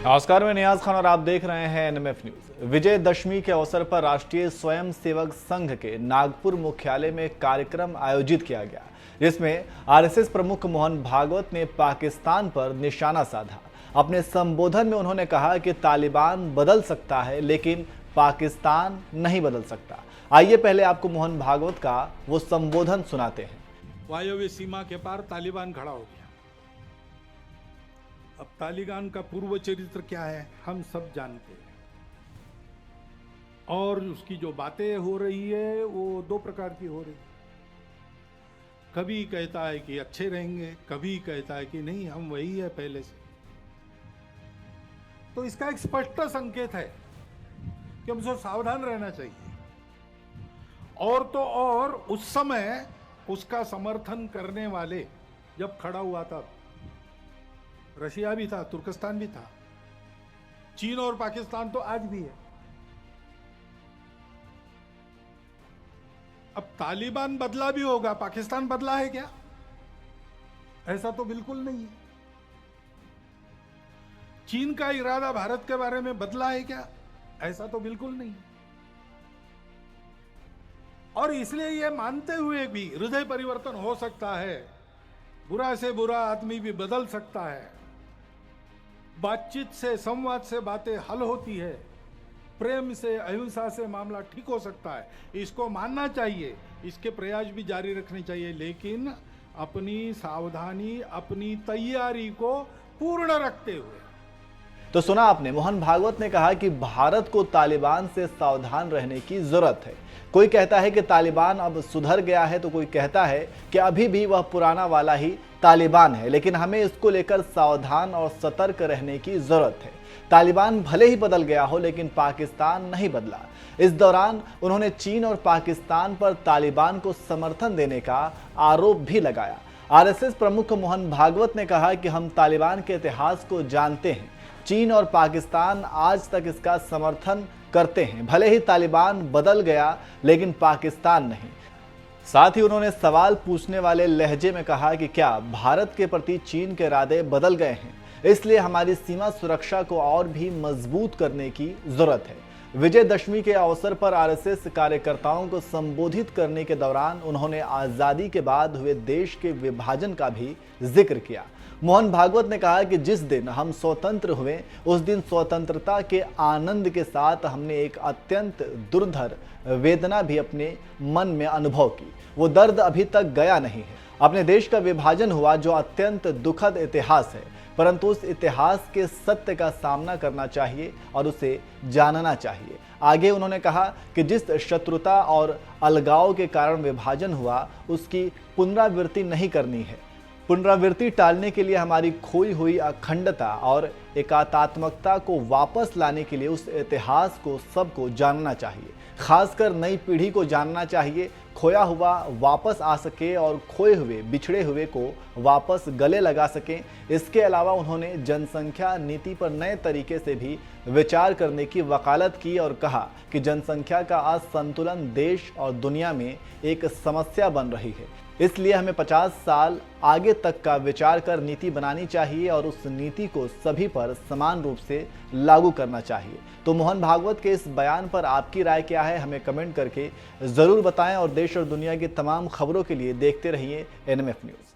नमस्कार, मैं नियाज खान और आप देख रहे हैं एनएमएफ न्यूज। विजयदशमी के अवसर पर राष्ट्रीय स्वयंसेवक संघ के नागपुर मुख्यालय में कार्यक्रम आयोजित किया गया, जिसमें आरएसएस प्रमुख मोहन भागवत ने पाकिस्तान पर निशाना साधा। अपने संबोधन में उन्होंने कहा कि तालिबान बदल सकता है लेकिन पाकिस्तान नहीं बदल सकता। आइए पहले आपको मोहन भागवत का वो संबोधन सुनाते हैं। वायव्य सीमा के पार तालिबान खड़ा हो गया। अब तालिबान का पूर्व चरित्र क्या है हम सब जानते हैं, और उसकी जो बातें हो रही है वो दो प्रकार की हो रही है। कभी कहता है कि अच्छे रहेंगे, कभी कहता है कि नहीं हम वही है पहले से। तो इसका एक स्पष्ट संकेत है कि हमसे सावधान रहना चाहिए। और तो और उस समय उसका समर्थन करने वाले जब खड़ा हुआ था, रशिया भी था, तुर्कस्तान भी था, चीन और पाकिस्तान तो आज भी है। अब तालिबान बदला भी होगा, पाकिस्तान बदला है क्या? ऐसा तो बिल्कुल नहीं है। चीन का इरादा भारत के बारे में बदला है क्या? ऐसा तो बिल्कुल नहीं। और इसलिए यह मानते हुए भी हृदय परिवर्तन हो सकता है, बुरा से बुरा आदमी भी बदल सकता है, बातचीत से संवाद से बातें हल होती है, प्रेम से अहिंसा से मामला ठीक हो सकता है, इसको मानना चाहिए, इसके प्रयास भी जारी रखने चाहिए, लेकिन अपनी सावधानी, अपनी तैयारी को पूर्ण रखते हुए। तो सुना आपने, मोहन भागवत ने कहा कि भारत को तालिबान से सावधान रहने की जरूरत है। कोई कहता है कि तालिबान अब सुधर गया है, तो कोई कहता है कि अभी भी वह पुराना वाला ही तालिबान है, लेकिन हमें इसको लेकर सावधान और सतर्क रहने की जरूरत है। तालिबान भले ही बदल गया हो लेकिन पाकिस्तान नहीं बदला। इस दौरान उन्होंने चीन और पाकिस्तान पर तालिबान को समर्थन देने का आरोप भी लगाया। आरएसएस प्रमुख मोहन भागवत ने कहा कि हम तालिबान के इतिहास को जानते हैं, चीन और पाकिस्तान आज तक इसका समर्थन करते हैं। भले ही तालिबान बदल गया लेकिन पाकिस्तान नहीं। साथ ही उन्होंने सवाल पूछने वाले लहजे में कहा कि क्या भारत के प्रति चीन के इरादे बदल गए हैं, इसलिए हमारी सीमा सुरक्षा को और भी मजबूत करने की जरूरत है। विजयदशमी के अवसर पर आरएसएस कार्यकर्ताओं को संबोधित करने के दौरान उन्होंने आजादी के बाद हुए देश के विभाजन का भी जिक्र किया। मोहन भागवत ने कहा कि जिस दिन हम स्वतंत्र हुए उस दिन स्वतंत्रता के आनंद के साथ हमने एक अत्यंत दुर्धर वेदना भी अपने मन में अनुभव की। वो दर्द अभी तक गया नहीं है। अपने देश का विभाजन हुआ जो अत्यंत दुखद इतिहास है, परंतु उस इतिहास के सत्य का सामना करना चाहिए और उसे जानना चाहिए। आगे उन्होंने कहा कि जिस शत्रुता और अलगाव के कारण विभाजन हुआ उसकी पुनरावृत्ति नहीं करनी है। पुनरावृत्ति टालने के लिए हमारी खोई हुई अखंडता और एकात्मकता को वापस लाने के लिए उस इतिहास को सबको जानना चाहिए, खासकर नई पीढ़ी को जानना चाहिए। खोया हुआ वापस आ सके और खोए हुए बिछड़े हुए को वापस गले लगा सकें। इसके अलावा उन्होंने जनसंख्या नीति पर नए तरीके से भी विचार करने की वकालत की और कहा कि जनसंख्या का असंतुलन देश और दुनिया में एक समस्या बन रही है, इसलिए हमें 50 साल आगे तक का विचार कर नीति बनानी चाहिए और उस नीति को सभी पर समान रूप से लागू करना चाहिए। तो मोहन भागवत के इस बयान पर आपकी राय क्या है, हमें कमेंट करके जरूर बताएं और देश और दुनिया की तमाम खबरों के लिए देखते रहिए एनएमएफ न्यूज।